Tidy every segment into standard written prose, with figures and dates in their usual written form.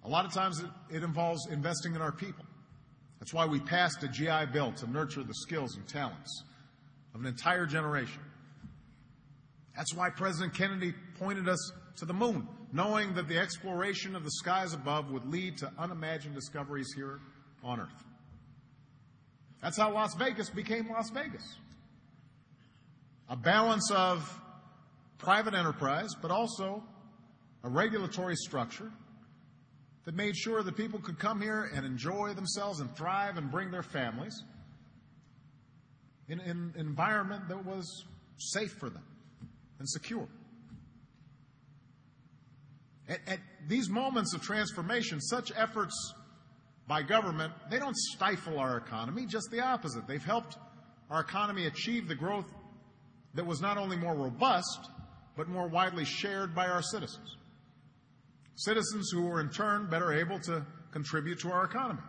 A lot of times it involves investing in our people. That's why we passed a GI Bill to nurture the skills and talents of an entire generation. That's why President Kennedy pointed us to the moon, knowing that the exploration of the skies above would lead to unimagined discoveries here on Earth. That's how Las Vegas became Las Vegas. A balance of private enterprise, but also a regulatory structure that made sure that people could come here and enjoy themselves and thrive and bring their families in an environment that was safe for them and secure. At these moments of transformation, such efforts by government, they don't stifle our economy, just the opposite. They've helped our economy achieve the growth that was not only more robust, but more widely shared by our citizens. Citizens who were in turn better able to contribute to our economy.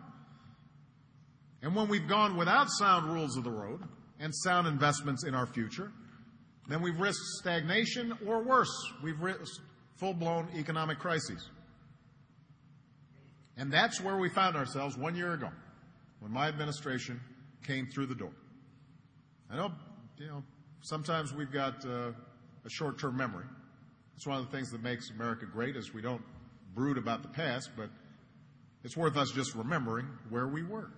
And when we've gone without sound rules of the road and sound investments in our future, then we've risked stagnation, or worse, we've risked full-blown economic crises. And that's where we found ourselves 1 year ago, when my administration came through the door. I know, sometimes we've got a short-term memory. It's one of the things that makes America great, is we don't brood about the past, but it's worth us just remembering where we were.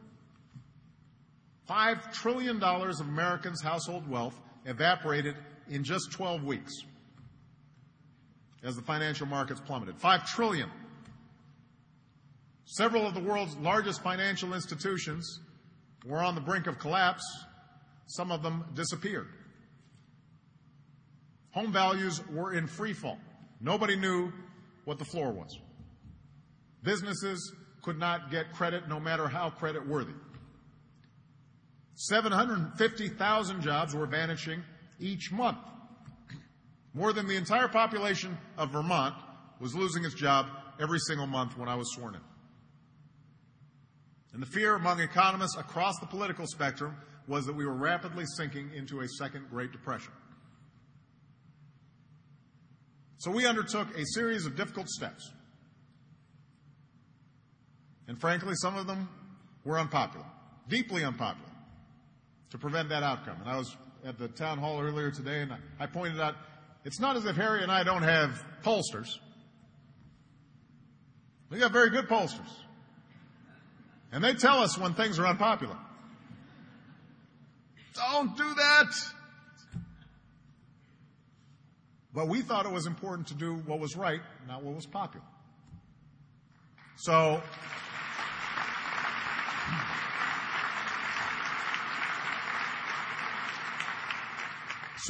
$5 trillion of Americans' household wealth evaporated in just 12 weeks as the financial markets plummeted. $5 trillion. Several of the world's largest financial institutions were on the brink of collapse. Some of them disappeared. Home values were in free fall. Nobody knew what the floor was. Businesses could not get credit, no matter how credit worthy. 750,000 jobs were vanishing each month. More than the entire population of Vermont was losing its job every single month when I was sworn in. And the fear among economists across the political spectrum was that we were rapidly sinking into a second Great Depression. So we undertook a series of difficult steps. And frankly, some of them were unpopular, deeply unpopular, to prevent that outcome. And I was at the town hall earlier today, and I pointed out, it's not as if Harry and I don't have pollsters. We got very good pollsters. And they tell us when things are unpopular. Don't do that. But we thought it was important to do what was right, not what was popular. So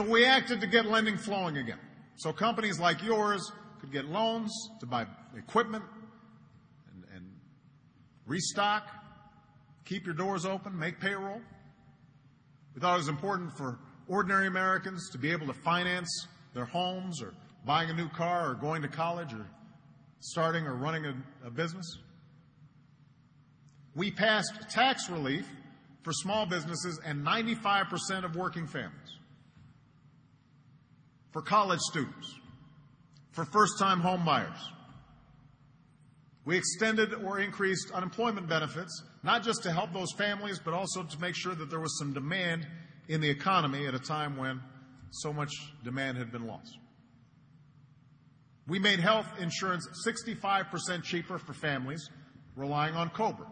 we acted to get lending flowing again. So companies like yours could get loans to buy equipment and restock, keep your doors open, make payroll. We thought it was important for ordinary Americans to be able to finance their homes, or buying a new car, or going to college, or starting or running a business. We passed tax relief for small businesses and 95% of working families, for college students, for first-time home buyers. We extended or increased unemployment benefits, not just to help those families, but also to make sure that there was some demand in the economy at a time when so much demand had been lost. We made health insurance 65% cheaper for families relying on COBRA.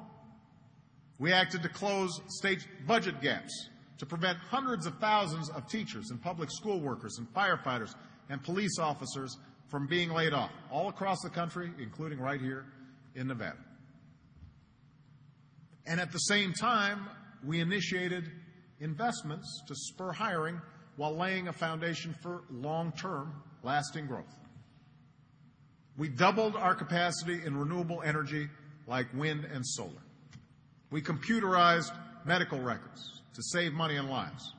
We acted to close state budget gaps to prevent hundreds of thousands of teachers and public school workers and firefighters and police officers from being laid off all across the country, including right here in Nevada. And at the same time, we initiated investments to spur hiring while laying a foundation for long-term, lasting growth. We doubled our capacity in renewable energy like wind and solar. We computerized medical records to save money and lives.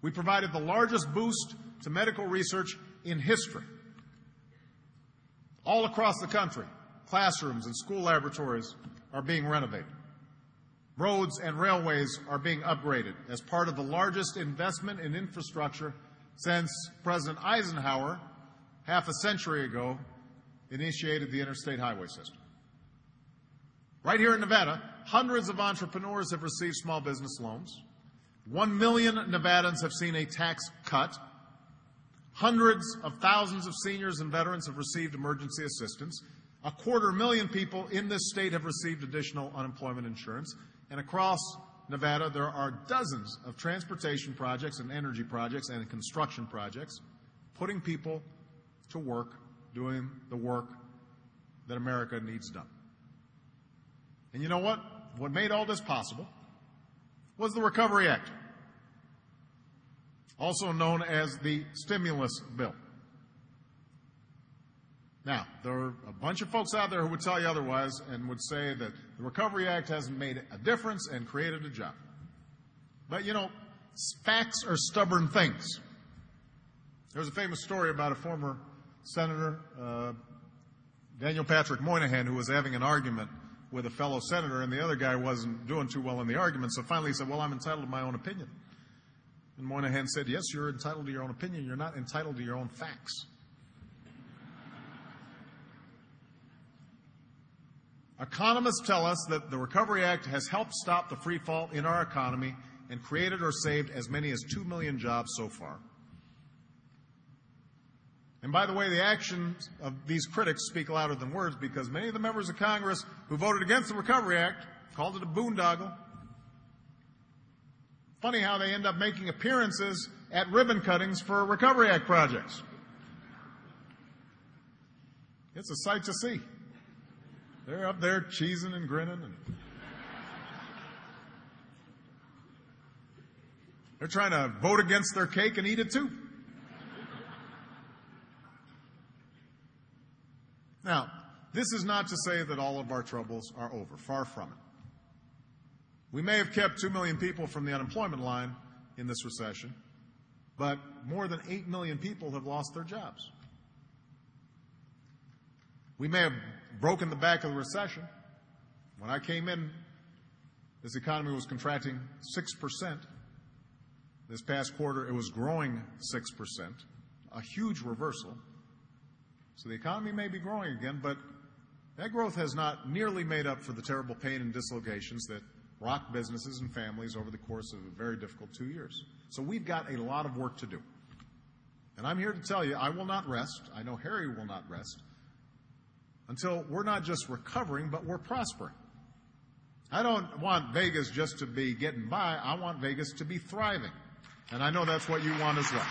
We provided the largest boost to medical research in history. All across the country, classrooms and school laboratories are being renovated. Roads and railways are being upgraded as part of the largest investment in infrastructure since President Eisenhower, half a century ago, initiated the interstate highway system. Right here in Nevada, hundreds of entrepreneurs have received small business loans. 1 million Nevadans have seen a tax cut. Hundreds of thousands of seniors and veterans have received emergency assistance. 250,000 people in this state have received additional unemployment insurance. And across Nevada, there are dozens of transportation projects and energy projects and construction projects putting people to work, doing the work that America needs done. And you know what? What made all this possible was the Recovery Act, also known as the stimulus bill. Now, there are a bunch of folks out there who would tell you otherwise and would say that the Recovery Act hasn't made a difference and created a job. But, you know, facts are stubborn things. There's a famous story about a former senator, Daniel Patrick Moynihan, who was having an argument with a fellow senator, and the other guy wasn't doing too well in the argument, so finally he said, well, I'm entitled to my own opinion. And Moynihan said, yes, you're entitled to your own opinion. You're not entitled to your own facts. Economists tell us that the Recovery Act has helped stop the free fall in our economy and created or saved as many as 2 million jobs so far. And by the way, the actions of these critics speak louder than words, because many of the members of Congress who voted against the Recovery Act called it a boondoggle. Funny how they end up making appearances at ribbon cuttings for Recovery Act projects. It's a sight to see. They're up there cheesing and grinning. And they're trying to vote against their cake and eat it too. Now, this is not to say that all of our troubles are over. Far from it. We may have kept 2 million people from the unemployment line in this recession, but more than 8 million people have lost their jobs. We may have broken the back of the recession. When I came in, this economy was contracting 6%. This past quarter, it was growing 6%, a huge reversal. So the economy may be growing again, but that growth has not nearly made up for the terrible pain and dislocations that rocked businesses and families over the course of a very difficult 2 years. So we've got a lot of work to do. And I'm here to tell you, I will not rest. I know Harry will not rest until we're not just recovering, but we're prospering. I don't want Vegas just to be getting by. I want Vegas to be thriving. And I know that's what you want as well.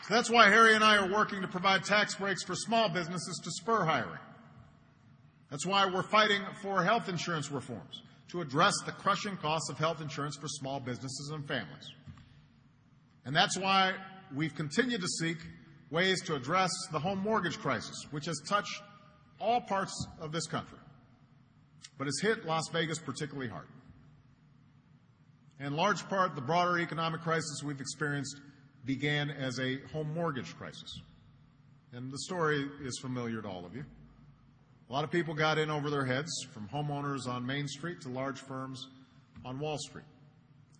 So that's why Harry and I are working to provide tax breaks for small businesses to spur hiring. That's why we're fighting for health insurance reforms to address the crushing costs of health insurance for small businesses and families. And that's why we've continued to seek ways to address the home mortgage crisis, which has touched all parts of this country, but has hit Las Vegas particularly hard. In large part, the broader economic crisis we've experienced began as a home mortgage crisis. And the story is familiar to all of you. A lot of people got in over their heads, from homeowners on Main Street to large firms on Wall Street.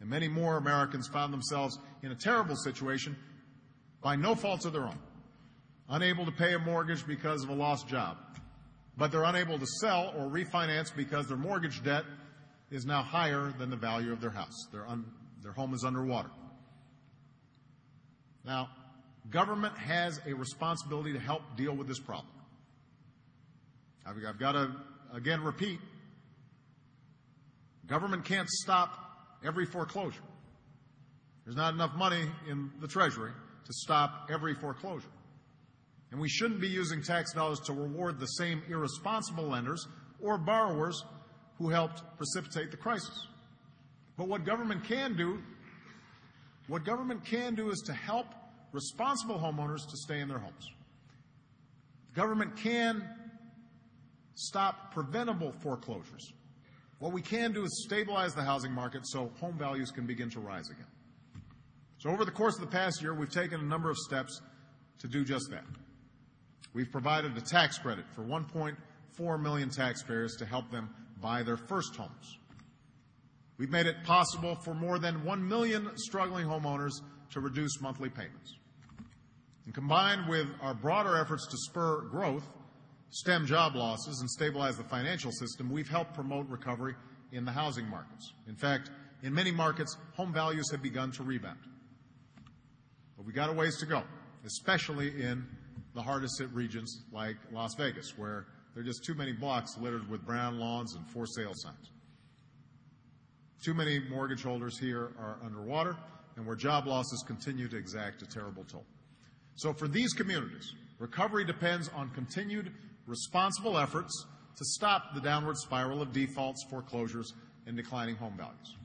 And many more Americans found themselves in a terrible situation by no fault of their own, unable to pay a mortgage because of a lost job. But they're unable to sell or refinance because their mortgage debt is now higher than the value of their house. Their home is underwater. Now, government has a responsibility to help deal with this problem. I've got to, again, repeat, government can't stop every foreclosure. There's not enough money in the Treasury to stop every foreclosure. And we shouldn't be using tax dollars to reward the same irresponsible lenders or borrowers who helped precipitate the crisis. But what government can do is to help responsible homeowners to stay in their homes. Government can stop preventable foreclosures. What we can do is stabilize the housing market so home values can begin to rise again. So over the course of the past year, we've taken a number of steps to do just that. We've provided a tax credit for 1.4 million taxpayers to help them buy their first homes. We've made it possible for more than 1 million struggling homeowners to reduce monthly payments. And combined with our broader efforts to spur growth, stem job losses, and stabilize the financial system, we've helped promote recovery in the housing markets. In fact, in many markets, home values have begun to rebound. But we got a ways to go, especially in the hardest hit regions like Las Vegas, where there are just too many blocks littered with brown lawns and for sale signs. Too many mortgage holders here are underwater, and where job losses continue to exact a terrible toll. So for these communities, recovery depends on continued responsible efforts to stop the downward spiral of defaults, foreclosures, and declining home values.